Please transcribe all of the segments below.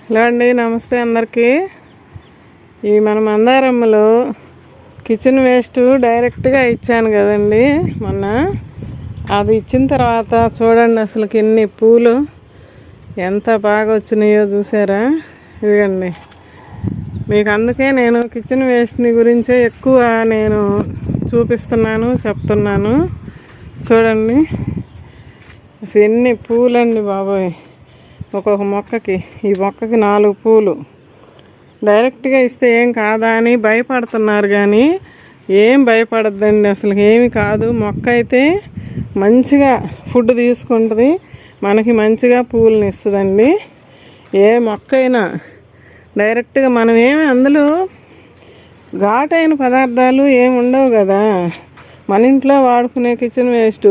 Hello అండి, నమస్తే అందరికీ. ఈ మన మందారమ్మలో కిచెన్ వేస్ట్ డైరెక్ట్గా ఇచ్చాను కదండి మొన్న. అది ఇచ్చిన తర్వాత చూడండి అసలుకి ఎన్ని పూలు ఎంత బాగా వచ్చినాయో చూసారా. ఇదిగండి, మీకు అందుకే నేను కిచెన్ వేస్ట్ని గురించే ఎక్కువ నేను చూపిస్తున్నాను, చెప్తున్నాను. చూడండి అసలు ఎన్ని పూలండి బాబోయ్. ఒక్కొక్క మొక్కకి, ఈ మొక్కకి 4 పూలు. డైరెక్ట్గా ఇస్తే ఏం కాదా అని భయపడుతున్నారు, కానీ ఏం భయపడద్దండి, అసలు ఏమి కాదు. మొక్క అయితే మంచిగా ఫుడ్ తీసుకుంటుంది, మనకి మంచిగా పూలను ఇస్తుందండి. ఏ మొక్క అయినా డైరెక్ట్గా మనం ఏమి అందులో ఘాటైన పదార్థాలు ఏమి ఉండవు కదా. మన ఇంట్లో వాడుకునే కిచెన్ వేస్ట్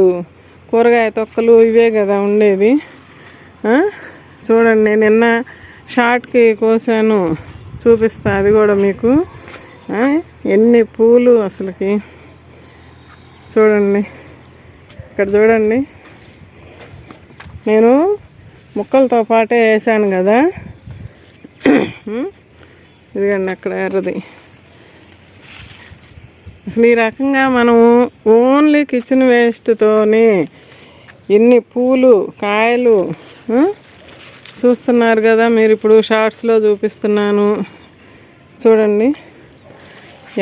కూరగాయ తొక్కలు ఇవే కదా ఉండేది. చూడండి, నిన్న షార్ట్కి కోసాను, చూపిస్తా అది కూడా మీకు. ఎన్ని పూలు అసలుకి చూడండి. ఇక్కడ చూడండి, నేను ముక్కలతో పాటే వేసాను కదా. ఇదిగండి అక్కడ ఎర్రది. అసలు ఈ రకంగా మనం ఓన్లీ కిచెన్ వేస్ట్తోనే ఎన్ని పూలు కాయలు చూస్తున్నారు కదా మీరు. ఇప్పుడు షార్ట్స్లో చూపిస్తున్నాను చూడండి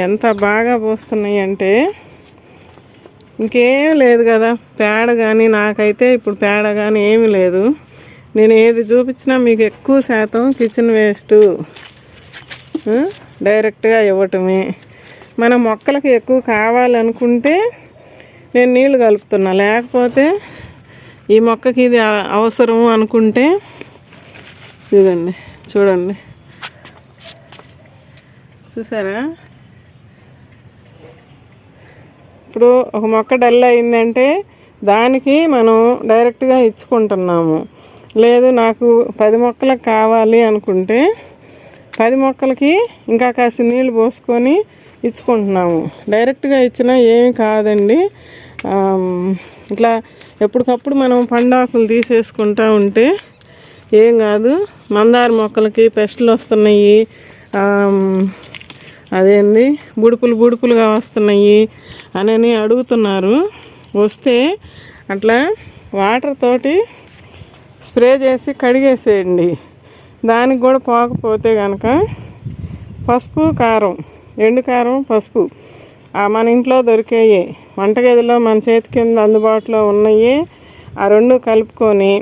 ఎంత బాగా పోస్తున్నాయి అంటే. ఇంకేం లేదు కదా, పేడ కానీ, నాకైతే ఇప్పుడు పేడ కానీ ఏమీ లేదు. నేను ఏది చూపించినా మీకు ఎక్కువ శాతం కిచెన్ వేస్ట్ డైరెక్ట్గా ఇవ్వటమే. మన మొక్కలకి ఎక్కువ కావాలనుకుంటే నేను నీళ్లు కలుపుతున్నా, లేకపోతే ఈ మొక్కకి ఇది అవసరము అనుకుంటే ఇదండి చూడండి, చూసారా. ఇప్పుడు ఒక మొక్క డల్ అయిందంటే దానికి మనం డైరెక్ట్గా ఇచ్చుకుంటున్నాము. లేదు నాకు 10 మొక్కలకు కావాలి అనుకుంటే 10 మొక్కలకి ఇంకా కాస్త నీళ్ళు పోసుకొని ఇచ్చుకుంటున్నాము. డైరెక్ట్గా ఇచ్చినా ఏమి కాదండి. ఇట్లా ఎప్పటికప్పుడు మనం పండాకులు తీసేసుకుంటూ ఉంటే ఏం కాదు. మందార మొక్కలకి పెస్టులు వస్తున్నాయి, అదేంది బుడుపులుగా వస్తున్నాయి అని అడుగుతున్నారు. వస్తే అట్లా వాటర్ తోటి స్ప్రే చేసి కడిగేసేయండి. దానికి కూడా పోకపోతే కనుక పసుపు, కారం, ఎండు కారం, పసుపు మన ఇంట్లో దొరికేవి, వంటగదిలో మన చేతి కింద అందుబాటులో ఉన్నాయి, ఆ 2 కలుపుకొని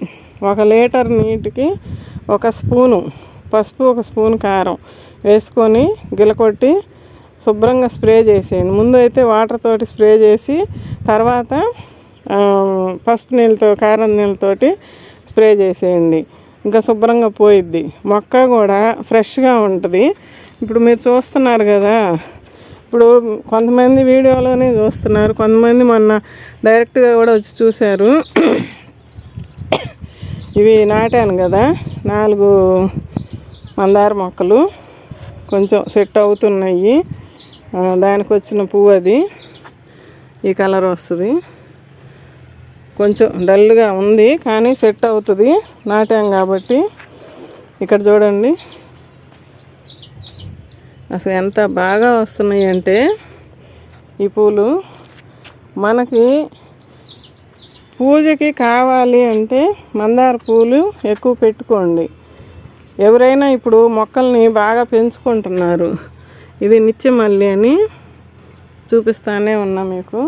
1 లీటర్ నీటికి 1 స్పూను పసుపు, 1 స్పూన్ కారం వేసుకొని గిలకొట్టి శుభ్రంగా స్ప్రే చేసేయండి. ముందు అయితే వాటర్ తోటి స్ప్రే చేసి తర్వాత పసుపు నీళ్ళతో, కారం నీళ్ళతోటి స్ప్రే చేసేయండి. ఇంకా శుభ్రంగా పోయిద్ది. మొక్క కూడా ఫ్రెష్గా ఉంటుంది. ఇప్పుడు మీరు చూస్తున్నారు కదా, ఇప్పుడు కొంతమంది వీడియోలోనే చూస్తున్నారు, కొంతమంది మొన్న డైరెక్ట్గా కూడా వచ్చి చూశారు. ఇవి నాటాను కదా 4 మందార మొక్కలు, కొంచెం సెట్ అవుతున్నాయి. దానికి వచ్చిన పువ్వు అది ఈ కలర్ వస్తుంది. కొంచెం డల్గా ఉంది కానీ సెట్ అవుతుంది, నాటాం కాబట్టి. ఇక్కడ చూడండి అసలు ఎంత బాగా వస్తున్నాయి అంటే ఈ పూలు. మనకి పూజకి కావాలి అంటే మందార పూలు ఎక్కువ పెట్టుకోండి. ఎవరైనా ఇప్పుడు మొక్కల్ని బాగా పెంచుకుంటున్నారు. ఇది నిత్యమల్లి అని చూపిస్తానే ఉన్నా మీకు.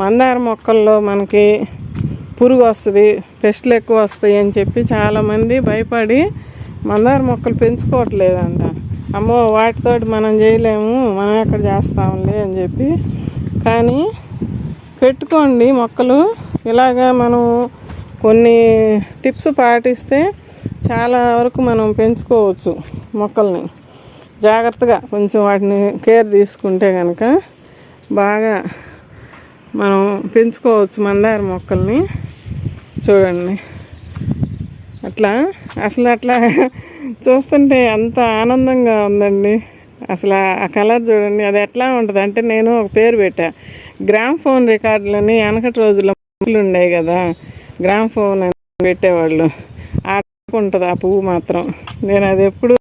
మందార మొక్కల్లో మనకి పురుగు వస్తుంది, పెస్టులు ఎక్కువ వస్తాయి అని చెప్పి చాలామంది భయపడి మందార మొక్కలు పెంచుకోవట్లేదంట. అమ్మో వాటితోటి మనం చేయలేము, మనం ఎక్కడ చేస్తాంలే అని చెప్పి. కానీ పెట్టుకోండి మొక్కలు. ఇలాగా మనం కొన్ని టిప్స్ పాటిస్తే చాలా వరకు మనం పెంచుకోవచ్చు మొక్కల్ని. జాగ్రత్తగా కొంచెం వాటిని కేర్ తీసుకుంటే కనుక బాగా మనం పెంచుకోవచ్చు మందార మొక్కల్ని. చూడండి అట్లా చూస్తుంటే అంత ఆనందంగా ఉందండి. అసలు ఆ కలర్ చూడండి, అది ఎట్లా ఉంటుంది అంటే, నేను ఒక పేరు పెట్టా, గ్రామ్ఫోన్ రికార్డులని. వెనకటి రోజుల్లో ఉండేవి కదా, గ్రామ్ఫోన్ అని పెట్టేవాళ్ళు. ఆ ఉంటుంది ఆ పువ్వు మాత్రం. నేను అది ఎప్పుడు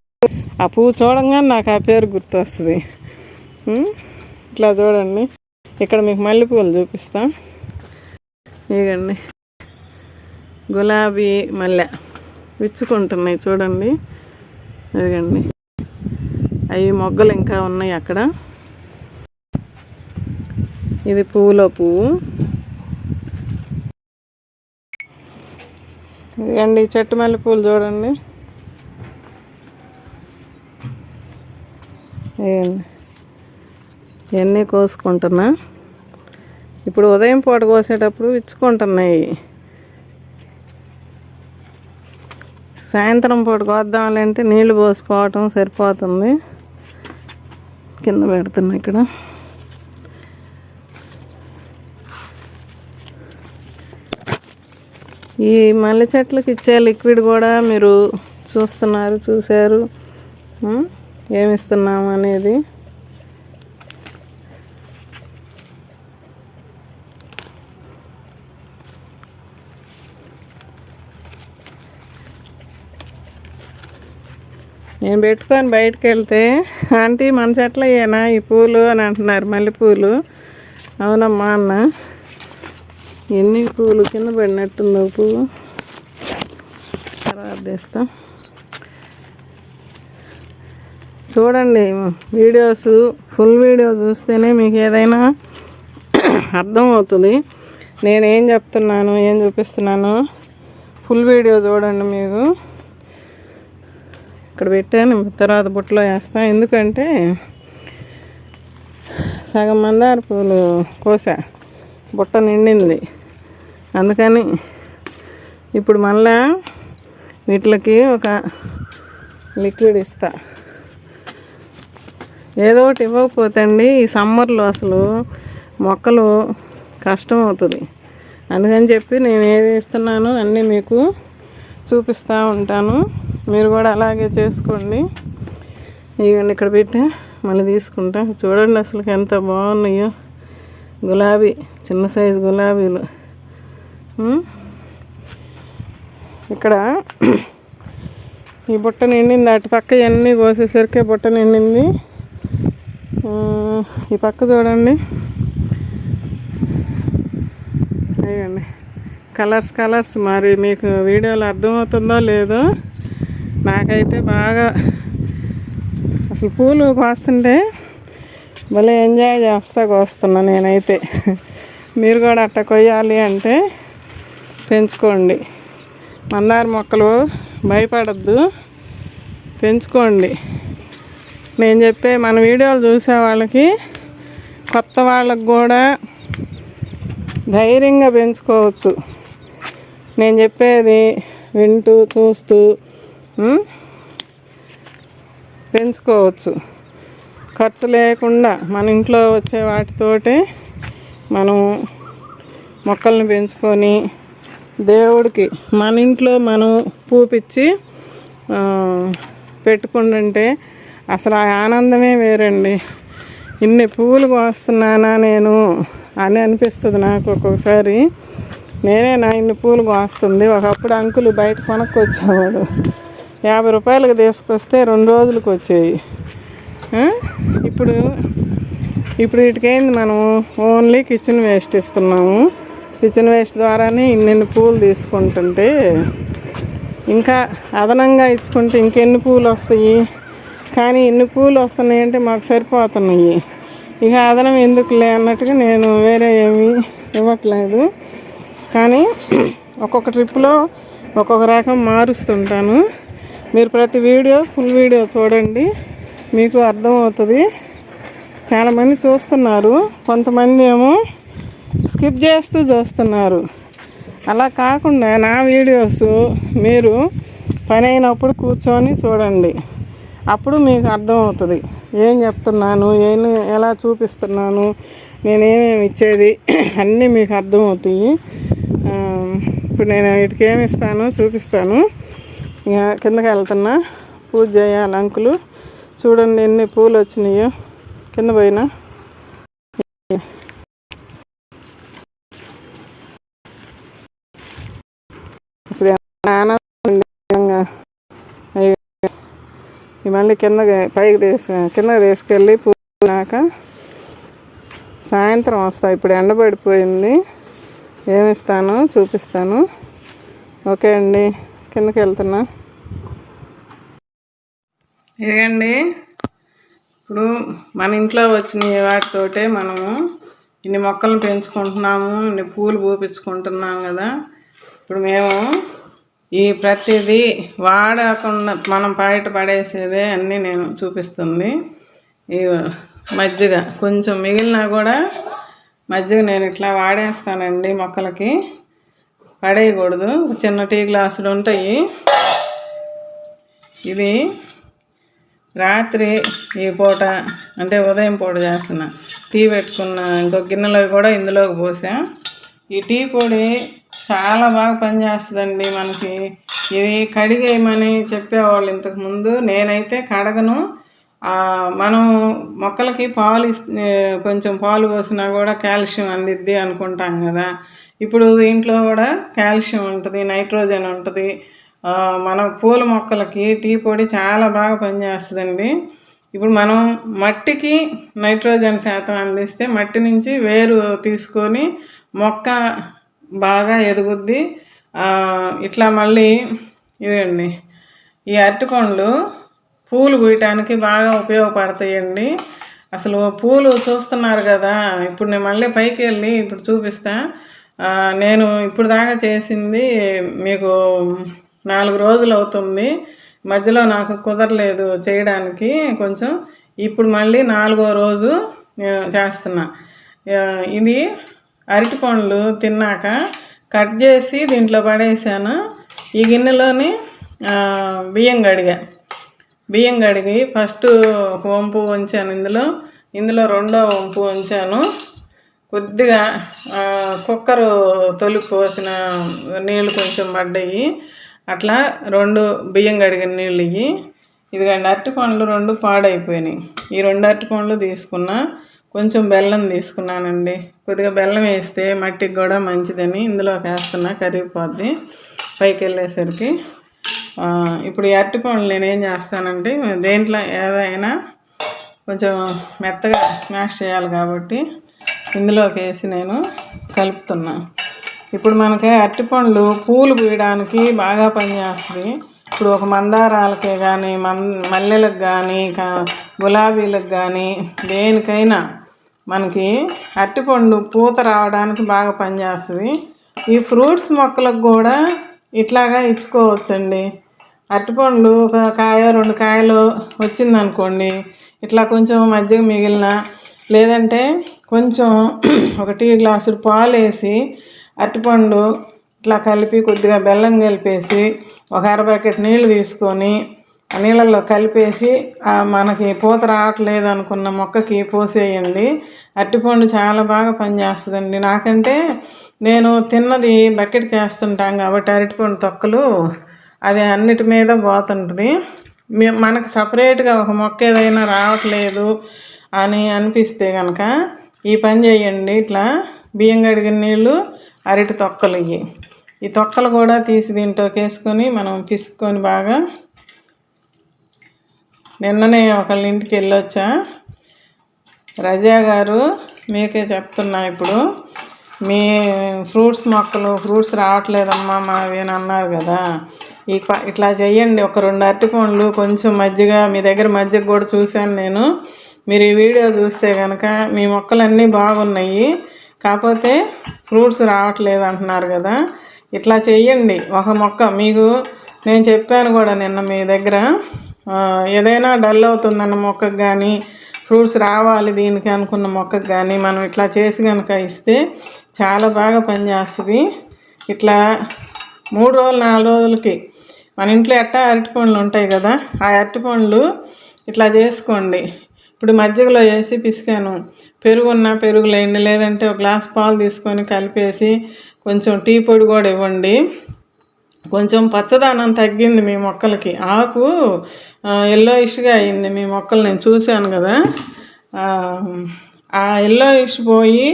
ఆ పువ్వు చూడంగానే నాకు ఆ పేరు గుర్తొస్తుంది. ఇట్లా చూడండి, ఇక్కడ మీకు మల్లెపూలు చూపిస్తా. ఇగండి గులాబీ మల్లె విచ్చుకుంటున్నాయి చూడండి. ఇదిగండి అవి మొగ్గలు ఇంకా ఉన్నాయి అక్కడ. ఇది పువ్వులో పువ్వు. ఇదిగండి చెట్టు మల్లెపూలు చూడండి. ఇవన్నీ కోసుకుంటున్నా. ఇప్పుడు ఉదయం పూట కోసేటప్పుడు విచ్చుకుంటున్నాయి. సాయంత్రం పూట కోద్దామంటే నీళ్లు పోసుకోవటం సరిపోతుంది. కింద పెడుతున్నా ఇక్కడ. ఈ మల్లె చెట్లకి ఇచ్చే లిక్విడ్ కూడా మీరు చూశారు ఏమిస్తున్నాము అనేది. నేను పెట్టుకొని బయటకు వెళ్తే, ఆంటీ మన చెట్ల అయ్యేనా ఈ పూలు అని అంటున్నారు, మల్లెపూలు. అవునమ్మా అన్న. ఎన్ని పూలు కింద పడినట్టుందో పువ్వు. తర్వాత తెస్తా. చూడండి వీడియోస్, ఫుల్ వీడియో చూస్తేనే మీకు ఏదైనా అర్థమవుతుంది. నేనేం చెప్తున్నాను, ఏం చూపిస్తున్నాను, ఫుల్ వీడియో చూడండి. మీకు ఇక్కడ పెట్టాను, తర్వాత బుట్టలో వేస్తాను. ఎందుకంటే సగం మందార పూలు కోసా, బుట్ట నిండింది. అందుకని ఇప్పుడు మళ్ళా వీటికి ఒక లిక్విడ్ ఇస్తా. ఏదో ఒకటి ఇవ్వకపోతే అండి ఈ సమ్మర్లో అసలు మొక్కలు కష్టం అవుతుంది. అందుకని చెప్పి నేను ఏది ఇస్తున్నానో అన్నీ మీకు చూపిస్తూ ఉంటాను. మీరు కూడా అలాగే చేసుకోండి. ఇవన్నీ ఇక్కడ పెట్టి మళ్ళీ తీసుకుంటా. చూడండి అసలు ఎంత బాగున్నాయో గులాబీ, చిన్న సైజు గులాబీలు. ఇక్కడ ఈ బుట్ట నిండింది. అటు పక్క ఇవన్నీ కోసేసరికి బుట్ట నిండింది. ఈ పక్క చూడండి. అయ్యండి కలర్స్. మరి మీకు వీడియోలో అర్థమవుతుందో లేదో, నాకైతే బాగా అసలు పూలు కోస్తుంటే భలే ఎంజాయ్ చేస్తా కోస్తున్నా నేనైతే. మీరు కూడా అట్ట కొయ్యాలి అంటే పెంచుకోండి. మందార మొక్కలు భయపడద్దు, పెంచుకోండి. నేను చెప్పే మన వీడియోలు చూసే వాళ్ళకి, కొత్త వాళ్ళకి కూడా ధైర్యంగా పెంచుకోవచ్చు. నేను చెప్పేది వింటూ చూస్తూ పెంచుకోవచ్చు. ఖర్చు లేకుండా మన ఇంట్లో వచ్చే వాటితోటే మనం మొక్కల్ని పెంచుకొని దేవుడికి మన ఇంట్లో మనం పూపిచ్చి పెట్టుకుంటుంటే అసలు ఆ ఆనందమే వేరండి. ఇన్ని పువ్వులు కోస్తున్నానా నేను అని అనిపిస్తుంది నాకు ఒక్కొక్కసారి. నేనే నా ఇన్ని పూలు కోస్తుంది. ఒకప్పుడు అంకులు బయట కొనుక్కొచ్చేవాడు, 50 రూపాయలకు తీసుకొస్తే 2 రోజులకు వచ్చేవి. ఇప్పుడు వీటికైంది, మనం ఓన్లీ కిచెన్ వేస్ట్ ఇస్తున్నాము. కిచెన్ వేస్ట్ ద్వారానే ఇన్ని పూలు తీసుకుంటుంటే, ఇంకా అదనంగా ఇచ్చుకుంటే ఇంకెన్ని పూలు వస్తాయి. కానీ ఇన్ని పూలు వస్తున్నాయి అంటే మాకు సరిపోతున్నాయి. ఇక అదనం ఎందుకులే అన్నట్టుగా నేను వేరే ఏమీ ఇవ్వట్లేదు. కానీ ఒక్కొక్క ట్రిప్లో ఒక్కొక్క రకం మారుస్తుంటాను. మీరు ప్రతి వీడియో ఫుల్ వీడియో చూడండి, మీకు అర్థమవుతుంది. చాలామంది చూస్తున్నారు, కొంతమంది ఏమో స్కిప్ చేస్తూ చూస్తున్నారు. అలా కాకుండా నా వీడియోస్ మీరు పని అయినప్పుడు కూర్చొని చూడండి. అప్పుడు మీకు అర్థమవుతుంది ఏం చెప్తున్నాను, ఎలా చూపిస్తున్నాను, నేనేమేమి ఇచ్చేది అన్నీ మీకు అర్థమవుతాయి. ఇప్పుడు నేను వీటికి ఏమి ఇస్తాను చూపిస్తాను. ఇక కిందకి వెళ్తున్నా, పూజ చేయాలి అంకులు. చూడండి ఎన్ని పూలు వచ్చినాయో కింద పోయినా. అసలు ఆనందంగా మళ్ళీ కిందకి తీసుకెళ్ళి పూనాక సాయంత్రం వస్తా. ఇప్పుడు ఎండబడిపోయింది. ఏమిస్తాను చూపిస్తాను. ఓకే అండి, కిందకి వెళ్తున్నా. ఇదిగండి, ఇప్పుడు మన ఇంట్లో వచ్చిన వాటితోటే మనము ఇన్ని మొక్కలను పెంచుకుంటున్నాము, ఇన్ని పూలు పూపించుకుంటున్నాము కదా. ఇప్పుడు మేము ఈ ప్రతిదీ వాడకుండా మనం బయట పడేసేదే అన్నీ నేను చూపిస్తుంది. ఈ మజ్జిగ కొంచెం మిగిలినా కూడా మజ్జిగ నేను ఇట్లా వాడేస్తానండి. మొక్కలకి పడేయకూడదు. చిన్న టీ గ్లాసులు ఉంటాయి. ఇది రాత్రి ఈ పూట అంటే ఉదయం పూట చేస్తున్నా. టీ పెట్టుకున్న ఇంకొక గిన్నెలో కూడా ఇందులోకి పోసా. ఈ టీ పొడి చాలా బాగా పనిచేస్తుందండి మనకి. ఇది కడిగేయమని చెప్పేవాళ్ళు ఇంతకుముందు. నేనైతే కడగను. మనం మొక్కలకి కొంచెం పాలు పోసినా కూడా కాల్షియం అందిద్ది అనుకుంటాం కదా. ఇప్పుడు దీంట్లో కూడా కాల్షియం ఉంటుంది, నైట్రోజన్ ఉంటుంది. మన పూల మొక్కలకి టీ పొడి చాలా బాగా పనిచేస్తుందండి. ఇప్పుడు మనం మట్టికి నైట్రోజన్ శాతం అందిస్తే మట్టి నుంచి వేరు తీసుకొని మొక్క బాగా ఎదుగుద్ది. ఇట్లా మళ్ళీ ఇదండి, ఈ అరటిపండ్లు పూలు పూయటానికి బాగా ఉపయోగపడతాయండి. అసలు పూలు చూస్తున్నారు కదా. ఇప్పుడు నేను మళ్ళీ పైకి వెళ్ళి ఇప్పుడు చూపిస్తా. నేను ఇప్పుడు దాకా చేసింది మీకు 4 రోజులు అవుతుంది. మధ్యలో నాకు కుదరలేదు చేయడానికి కొంచెం. ఇప్పుడు మళ్ళీ 4వ రోజు చేస్తున్నా. ఇది అరటిపండ్లు తిన్నాక కట్ చేసి దీంట్లో పడేసాను. ఈ గిన్నెలోని బియ్యం కడిగి ఫస్ట్ ఒక వంపు ఉంచాను. ఇందులో రెండో వంపు ఉంచాను. కొద్దిగా కుక్కరు తొలికి పోసిన నీళ్ళు కొంచెం పడ్డాయి. అట్లా 2 బియ్యం కడిగిన నీళ్ళు ఇవి. ఇదిగండి, అరటిపండ్లు 2 పాడైపోయినాయి. ఈ 2 అరటిపండ్లు తీసుకున్నా. కొంచెం బెల్లం తీసుకున్నానండి. కొద్దిగా బెల్లం వేస్తే మట్టికి కూడా మంచిదని ఇందులోకి వేస్తున్నా, కరిగిపోద్ది పైకి వెళ్ళేసరికి. ఇప్పుడు ఈ అరటిపండ్లు నేనేం చేస్తానంటే, దేంట్లో ఏదైనా కొంచెం మెత్తగా స్మాష్ చేయాలి కాబట్టి ఇందులోకి వేసి నేను కలుపుతున్నా. ఇప్పుడు మనకి అరటిపండ్లు పూలు పూయడానికి బాగా పనిచేస్తుంది. ఇప్పుడు ఒక మందారాలకే కానీ మల్లెలకు కానీ గులాబీలకు కానీ దేనికైనా మనకి అరటిపండు పూత రావడానికి బాగా పనిచేస్తుంది. ఈ ఫ్రూట్స్ మొక్కలకు కూడా ఇట్లాగా ఇచ్చుకోవచ్చండి. అరటిపండ్లు ఒక కాయ 2 కాయలు వచ్చిందనుకోండి, ఇట్లా కొంచెం మజ్జిగ మిగిలిన లేదంటే కొంచెం ఒక టీ గ్లాసు పాలు వేసి అరటిపండు ఇట్లా కలిపి కొద్దిగా బెల్లం కలిపేసి ఒక బకెట్ నీళ్ళు తీసుకొని ఆ నీళ్ళల్లో కలిపేసి మనకి పూత రావట్లేదు అనుకున్న మొక్కకి పోసేయండి. అరటిపండు చాలా బాగా పనిచేస్తుందండి. నాకంటే నేను తిన్నది బకెట్కి వేస్తుంటాం కాబట్టి అరటిపండు తొక్కలు అది అన్నిటి మీద పోతుంటుంది. మనకు సపరేట్గా ఒక మొక్క ఏదైనా రావట్లేదు అని అనిపిస్తే కనుక ఈ పని చేయండి. ఇట్లా బియ్యం కడిగిన నీళ్ళు, అరటి తొక్కలు ఈ తొక్కలు కూడా తీసి దీంట్లోకి వేసుకొని మనం పిసుక్కొని బాగా. నిన్ననే ఒకళ్ళ ఇంటికి వెళ్ళొచ్చా. రజా గారు, మీకే చెప్తున్నా, ఇప్పుడు మీ ఫ్రూట్స్ రావట్లేదమ్మా మావి అని అన్నారు కదా. ఇట్లా చెయ్యండి. ఒక 2 అరటిపండ్లు కొంచెం మజ్జిగ, మీ దగ్గర మజ్జిగ కూడా చూశాను నేను. మీరు ఈ వీడియో చూస్తే కనుక మీ మొక్కలన్నీ బాగున్నాయి, కాకపోతే ఫ్రూట్స్ రావట్లేదు అంటున్నారు కదా. ఇట్లా చెయ్యండి. ఒక మొక్క మీకు నేను చెప్పాను కూడా నిన్న, మీ దగ్గర ఏదైనా డల్ అవుతుందన్న మొక్కకు కానీ ఫ్రూట్స్ రావాలి దీనికి అనుకున్న మొక్కకు కానీ మనం ఇట్లా చేసి కనుక ఇస్తే చాలా బాగా పనిచేస్తుంది. ఇట్లా 3 రోజులు 4 రోజులకి మన ఇంట్లో ఎట్టా అరటిపండ్లు ఉంటాయి కదా, ఆ అరటిపండ్లు ఇట్లా చేసుకోండి. ఇప్పుడు మజ్జిగలో వేసి పిసికాను, పెరుగులేండి, లేదంటే ఒక గ్లాస్ పాలు తీసుకొని కలిపేసి కొంచెం టీ పొడి కూడా ఇవ్వండి. కొంచెం పచ్చదనం తగ్గింది మీ మొక్కలకి. ఆకు ఎల్లోయిష్గా అయింది మీ మొక్కలు, నేను చూశాను కదా. ఆ ఎల్లోయిష్ పోయి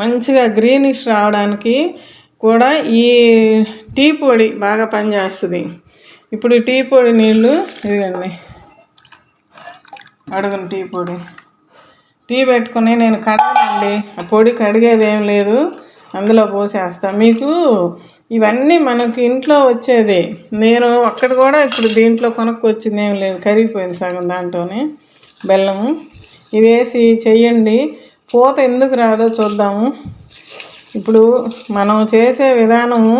మంచిగా గ్రీనిష్ రావడానికి కూడా ఈ టీ పొడి బాగా పనిచేస్తుంది. ఇప్పుడు టీ పొడి నీళ్ళు ఇదిగండి, అడుగును టీ పెట్టుకుని నేను కడగనండి. ఆ పొడి కడిగేది ఏం లేదు, అందులో పోసేస్తా. మీకు ఇవన్నీ మనకు ఇంట్లో వచ్చేది. నేను ఒక్కటి కూడా ఇప్పుడు దీంట్లో కొనుక్కొచ్చింది ఏం లేదు, కరిగిపోయింది సగం దాంట్లోనే బెల్లము. ఇది వేసి చెయ్యండి, పూత ఎందుకు రాదో చూద్దాము. ఇప్పుడు మనం చేసే విధానము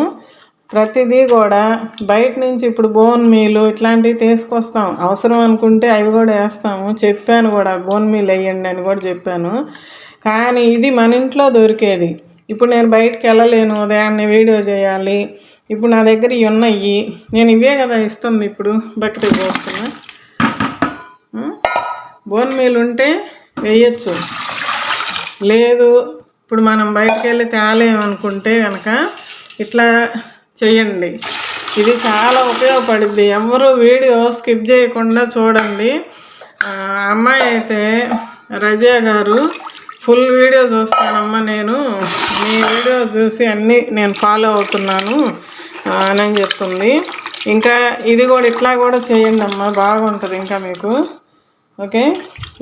ప్రతిదీ కూడా బయట నుంచి ఇప్పుడు బోన్ మీలు ఇట్లాంటివి తీసుకొస్తాం, అవసరం అనుకుంటే అవి కూడా వేస్తాము. చెప్పాను కూడా బోన్ మీల్ వేయండి అని కూడా చెప్పాను. కానీ ఇది మన ఇంట్లో దొరికేది. ఇప్పుడు నేను బయటకు వెళ్ళలేను, ఉదయాన్నే వీడియో చేయాలి. ఇప్పుడు నా దగ్గర ఇవి ఉన్నాయి, నేను ఇవే కదా ఇస్తుంది. ఇప్పుడు బకెట్కి పోస్తున్నా. బోన్ మీల్ ఉంటే వేయచ్చు, లేదు ఇప్పుడు మనం బయటకు వెళ్ళి తేలేమనుకుంటే కనుక ఇట్లా చేయండి. ఇది చాలా ఉపయోగపడుద్ది. ఎవరు వీడియో స్కిప్ చేయకుండా చూడండి. అమ్మాయి అయితే రజియా గారు ఫుల్ వీడియో చూస్తానమ్మా, నేను మీ వీడియో చూసి అన్నీ నేను ఫాలో అవుతున్నాను అని చెప్తుంది. ఇంకా ఇది కూడా ఇట్లా కూడా చేయండి అమ్మా, బాగుంటుంది ఇంకా మీకు. ఓకే,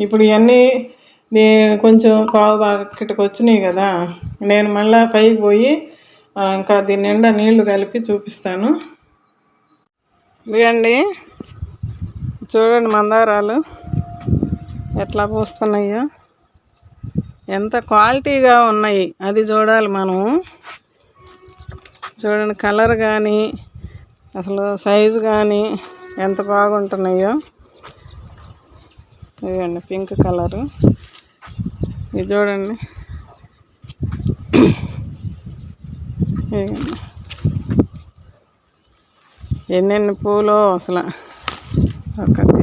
ఇప్పుడు ఇవన్నీ కొంచెం పావు బకెట్కి వచ్చినాయి కదా, నేను మళ్ళీ పైకి పోయి ఇంకా దీని నిండా నీళ్లు కలిపి చూపిస్తాను. ఇదిగండి చూడండి మందారాలు ఎట్లా పూస్తున్నాయో, ఎంత క్వాలిటీగా ఉన్నాయి అది చూడాలి మనం. చూడండి కలర్ కానీ అసలు సైజు కానీ ఎంత బాగుంటున్నాయో. ఇదిగండి పింక్ కలరు, ఇది చూడండి. ఎన్నెన్ని పూలు అసలు, 1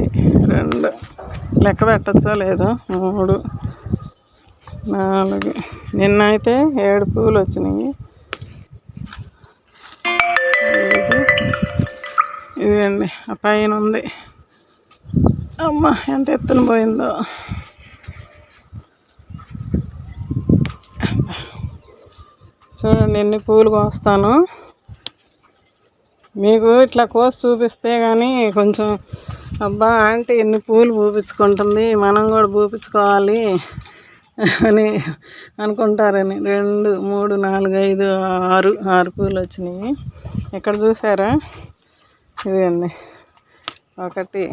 2 లెక్క పెట్టచ్చో లేదో, 3 4, నిన్న అయితే 7 పూలు వచ్చినాయి. ఇదండి ఆ పైన ఉంది. అమ్మ ఎంత ఎత్తున పోయిందో. చూడండి ఎన్ని పూలు కోస్తాను. మీకు ఇట్లా కోసి చూపిస్తే కానీ కొంచెం అబ్బా ఆంటీ ఎన్ని పూలు పూపించుకుంటుంది, మనం కూడా పూపించుకోవాలి అని అనుకుంటారని. 2 3 4 5 6 పూలు వచ్చినాయి. ఇక్కడ చూసారా, ఇదండి 1.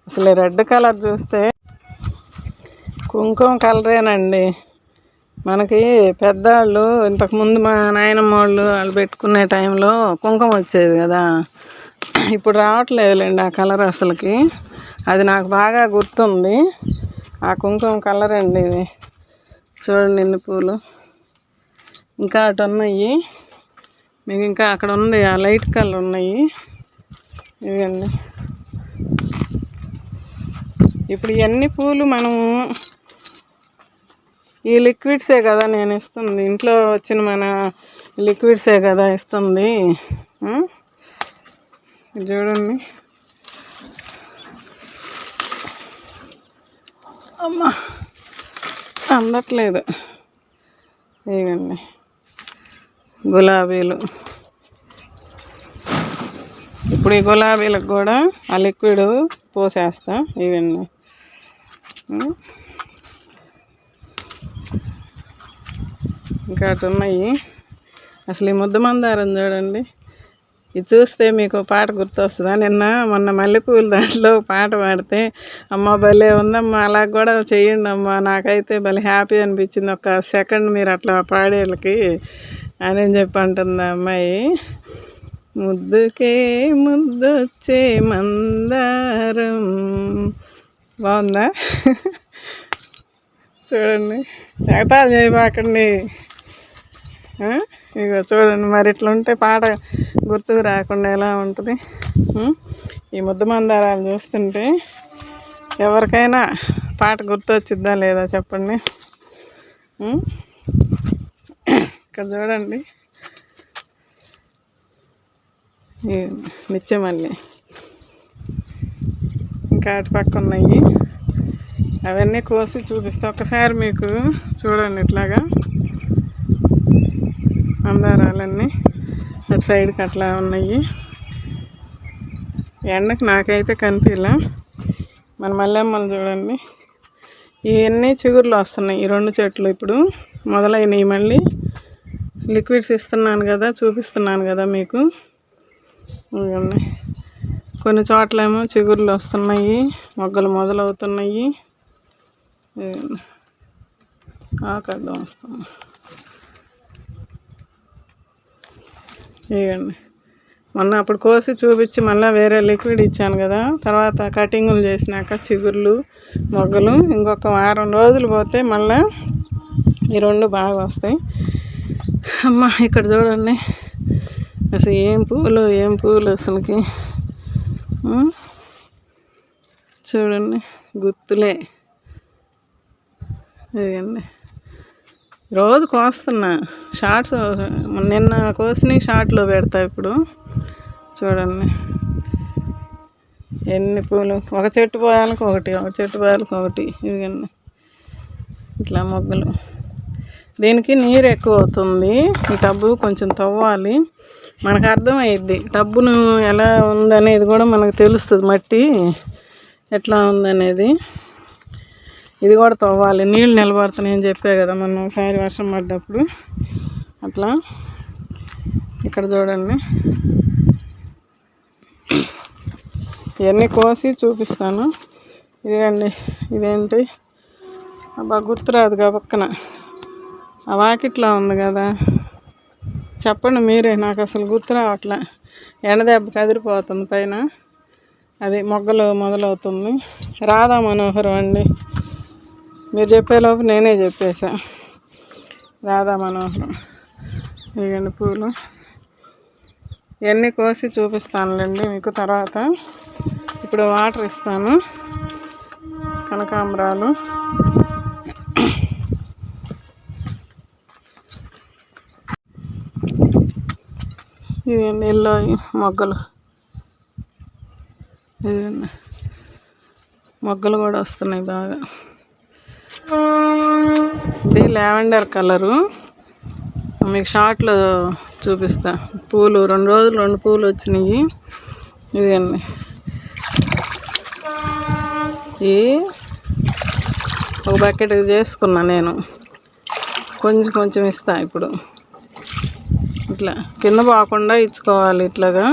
అసలు రెడ్ కలర్ చూస్తే కుంకుమ కలరేనండి. మనకి పెద్దవాళ్ళు ఇంతకుముందు మా నాయనమ్మ వాళ్ళు పెట్టుకునే టైంలో కుంకుమ వచ్చేది కదా, ఇప్పుడు రావట్లేదులేండి ఆ కలర్ అసలుకి. అది నాకు బాగా గుర్తుంది, ఆ కుంకుమ కలర్ అండి ఇది. చూడండి ఎన్ని పూలు, ఇంకా అటు ఉన్నాయి మీకు, ఇంకా అక్కడ ఉంది ఆ లైట్ కలర్ ఉన్నాయి. ఇదండి ఇప్పుడు ఇవన్నీ పూలు మనం ఈ లిక్విడ్సే కదా నేను ఇస్తుంది, ఇంట్లో వచ్చిన మన లిక్విడ్సే కదా ఇస్తుంది. చూడండి అమ్మా అందట్లేదు. ఇవ్వండి గులాబీలు, ఇప్పుడు ఈ గులాబీలకు కూడా ఆ లిక్విడ్ పోసేస్తా. ఇవన్నీ ఇంకా అటు ఉన్నాయి. అసలు ఈ ముద్ద మందారం చూడండి, ఇది చూస్తే మీకు పాట గుర్తొస్తుందా? మొన్న మల్లెపూలు దాంట్లో పాట పాడితే అమ్మ భలే ఉందమ్మా, అలా కూడా చెయ్యండి అమ్మా, నాకైతే భలే హ్యాపీ అనిపించింది. 1 సెకండ్ మీరు అట్లా పాడేళ్ళకి అని చెప్పి అంటుంది ఆ అమ్మాయి. ముద్దుకే ముద్దొచ్చే మందారం, బాగుందా? చూడండి ఎగతాలు చేయబాకండి. ఇక చూడండి మరి ఇట్లా ఉంటే పాట గుర్తుకు రాకుండా ఎలా ఉంటుంది? ఈ ముద్ద మందారాలు చూస్తుంటే ఎవరికైనా పాట గుర్తొచ్చిద్దా లేదా చెప్పండి. ఇక్కడ చూడండి నిత్యమల్లి, ఇంకా అటు పక్క ఉన్నాయి. అవన్నీ కోసి చూపిస్తా ఒకసారి మీకు. చూడండి ఇట్లాగా మందారాలన్నీ అటు సైడ్కి అట్లా ఉన్నాయి. ఎండకు నాకైతే కనిపించలే, మన మల్లెమ్మలు చూడండి, ఇవన్నీ చిగుర్లు వస్తున్నాయి. ఈ 2 చెట్లు ఇప్పుడు మొదలైనవి. మళ్ళీ లిక్విడ్స్ ఇస్తున్నాను కదా, చూపిస్తున్నాను కదా మీకు. ఇవన్నీ కొన్ని చోట్లేమో చిగుర్లు వస్తున్నాయి, మొగ్గలు మొదలవుతున్నాయి, ఆకడ్డం వస్తుంది. ఇవ్వండి, మొన్న అప్పుడు కోసి చూపించి మళ్ళీ వేరే లిక్విడ్ ఇచ్చాను కదా, తర్వాత కటింగులు చేసినాక చిగుర్లు మొగ్గలు ఇంకొక వారం రోజులు పోతే మళ్ళీ ఈ 2 బాగా వస్తాయి. అమ్మ ఇక్కడ చూడండి, అసలు ఏం పువ్వులు అసలుకి. చూడండి, గుత్తులే. ఇదండి, రోజు కోస్తున్నా. షార్ట్స్ నిన్న కోసినవి షార్ట్లో పెడతా. ఇప్పుడు చూడండి ఎన్ని పూలు, ఒక చెట్టు పోయాలకు ఒకటి, ఒక చెట్టు పోయాలకు ఒకటి. ఇదిగండి ఇట్లా మొగ్గలు. దీనికి నీరు ఎక్కువ అవుతుంది. ఈ టబ్బు కొంచెం తవ్వాలి, మనకు అర్థమయ్యిద్ది. టబ్బును ఎలా ఉందనేది కూడా మనకు తెలుస్తుంది, మట్టి ఎట్లా ఉందనేది. ఇది కూడా తవ్వాలి, నీళ్ళు నిలబడుతున్నాయని చెప్పే కదా మొన్న ఒకసారి వర్షం పడ్డప్పుడు. అట్లా ఇక్కడ చూడండి, ఇవన్నీ కోసి చూపిస్తాను. ఇదేండి, ఇదేంటి అబ్బా గుర్తురాదుగా పక్కన ఆ వాకిట్లో ఉంది కదా, చెప్పండి మీరే, నాకు అసలు గుర్తు రావట్లే. ఎండదెబ్బ కదిరిపోతుంది పైన, అది మొగ్గలు మొదలవుతుంది. రాధా మనోహరం అండి, మీరు చెప్పేలోపు నేనే చెప్పేసా. రాధా మనోహరం. ఇవ్వండి పూలు, ఇవన్నీ కోసి చూపిస్తానులేండి మీకు తర్వాత. ఇప్పుడు వాటర్ ఇస్తాను. కనకాంబరాలు, ఇవన్నీ ఎల్లో మొగ్గలు. ఇవన్నీ మొగ్గలు కూడా వస్తున్నాయి బాగా. ఇది లావెండర్ కలరు, మీకు షార్ట్లో చూపిస్తా. పూలు 2 రోజులు 2 పూలు వచ్చినాయి. ఇదండి, ఈ ఒక బకెట్ చేసుకున్నా నేను, కొంచెం ఇస్తా. ఇప్పుడు ఇట్లా కింద పోకుండా ఇచ్చుకోవాలి ఇట్లాగా.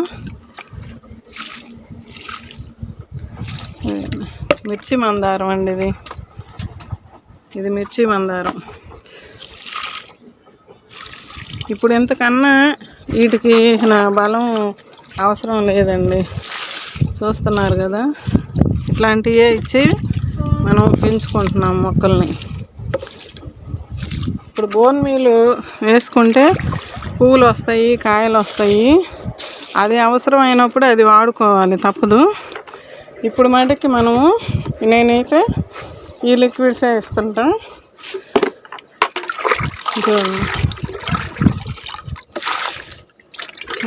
మిర్చి మందారం అండి, ఇది మిర్చి మందారం. ఇప్పుడు ఎంతకన్నా వీటికి నా బలం అవసరం లేదండి, చూస్తున్నారు కదా. ఇట్లాంటివే ఇచ్చి మనం పెంచుకుంటున్నాం మొక్కల్ని. ఇప్పుడు బోన్ మీల్ వేసుకుంటే పువ్వులు వస్తాయి, కాయలు వస్తాయి. అది అవసరమైనప్పుడు అది వాడుకోవాలి, తప్పదు. ఇప్పుడు మటుకి మనము, నేనైతే ఈ లిక్విడ్సే ఇస్తుంటా. చూడండి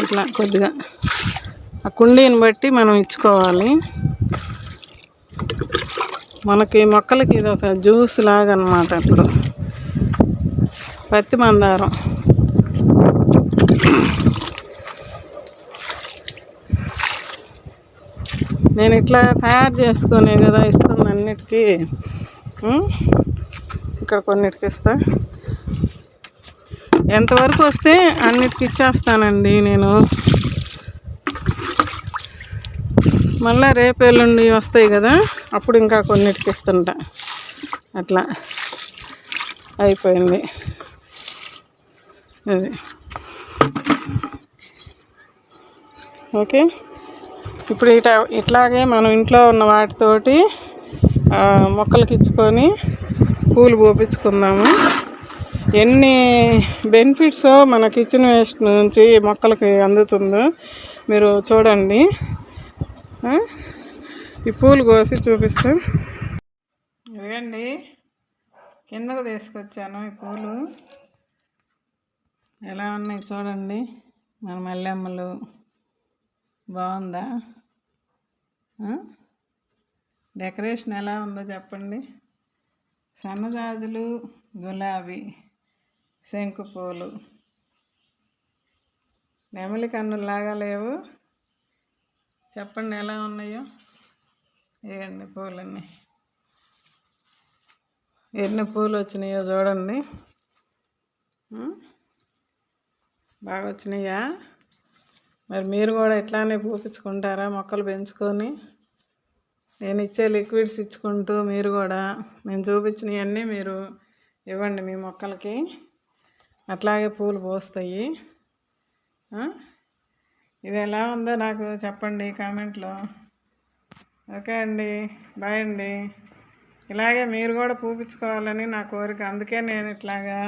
ఇట్లా కొద్దిగా ఆ కుండీని బట్టి మనం ఇచ్చుకోవాలి. మనకి మొక్కలకి ఇది ఒక జ్యూస్ లాగా అన్నమాట. ఇప్పుడు పత్తి మందారం, నేను ఇట్లా తయారు చేసుకునే కదా ఇస్తుంది అన్నిటికీ. ఇక్కడ కొన్నిటికి ఇస్తా, ఎంతవరకు వస్తే అన్నిటికి ఇచ్చేస్తానండి నేను. మళ్ళీ రేపు ఎల్లుండి వస్తాయి కదా, అప్పుడు ఇంకా కొన్నిటికి ఇస్తుంటా. అట్లా అయిపోయింది అది. ఓకే, ఇప్పుడు ఇట్లాగే మనం ఇంట్లో ఉన్న వాటితోటి మొక్కలకి ఇచ్చుకొని పూలు పోపించుకుందాము. ఎన్ని బెనిఫిట్స్ మన కిచెన్ వేస్ట్ నుంచి మొక్కలకి అందుతుందో మీరు చూడండి. ఈ పూలు కోసి చూపిస్తాను. ఇదండి, కిందకు తీసుకొచ్చాను. ఈ పూలు ఎలా ఉన్నాయి చూడండి. మన మల్లెమ్మలు బాగుందా? డెకరేషన్ ఎలా ఉందో చెప్పండి. సన్నజాజులు, గులాబీ, శంకు పూలు, నెమలి కన్నులాగా లేవు. చెప్పండి ఎలా ఉన్నాయో. ఇవ్వండి పూలన్నీ, ఎన్ని పూలు వచ్చినాయో చూడండి. బాగా వచ్చినాయా? మరి మీరు కూడా ఇట్లానే పూపించుకుంటారా మొక్కలు పెంచుకొని? నేను ఇచ్చే లిక్విడ్స్ ఇచ్చుకుంటూ మీరు కూడా నేను చూపించినవన్నీ మీరు ఇవ్వండి మీ మొక్కలకి, అట్లాగే పూలు పూస్తాయి. ఇది ఎలా ఉందో నాకు చెప్పండి కామెంట్లో. ఓకే అండి, బాయ్ అండి. ఇలాగే మీరు కూడా పూపించుకోవాలని నా కోరిక. అందుకే నేను ఇట్లాగా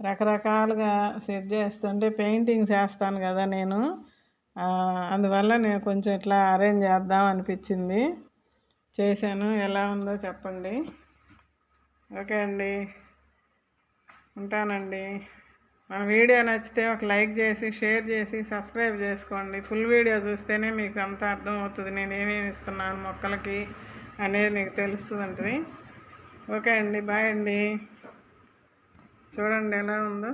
రకరకాలుగా సెట్ చేస్తుంటే పెయింటింగ్స్ వేస్తాను కదా నేను, అందువల్ల నేను కొంచెం ఇట్లా అరేంజ్ చేద్దాం అనిపించింది, చేశాను. ఎలా ఉందో చెప్పండి. ఓకే అండి, ఉంటానండి. మన వీడియో నచ్చితే ఒక లైక్ చేసి షేర్ చేసి సబ్స్క్రైబ్ చేసుకోండి. ఫుల్ వీడియో చూస్తేనే మీకు అంత అర్థం అవుతుంది, నేను ఏమేమి ఇస్తున్నాను మొక్కలకి అనేది మీకు తెలుస్తుంది. ఓకే అండి, బాయ్ అండి. చూడండి ఎలా ఉందో.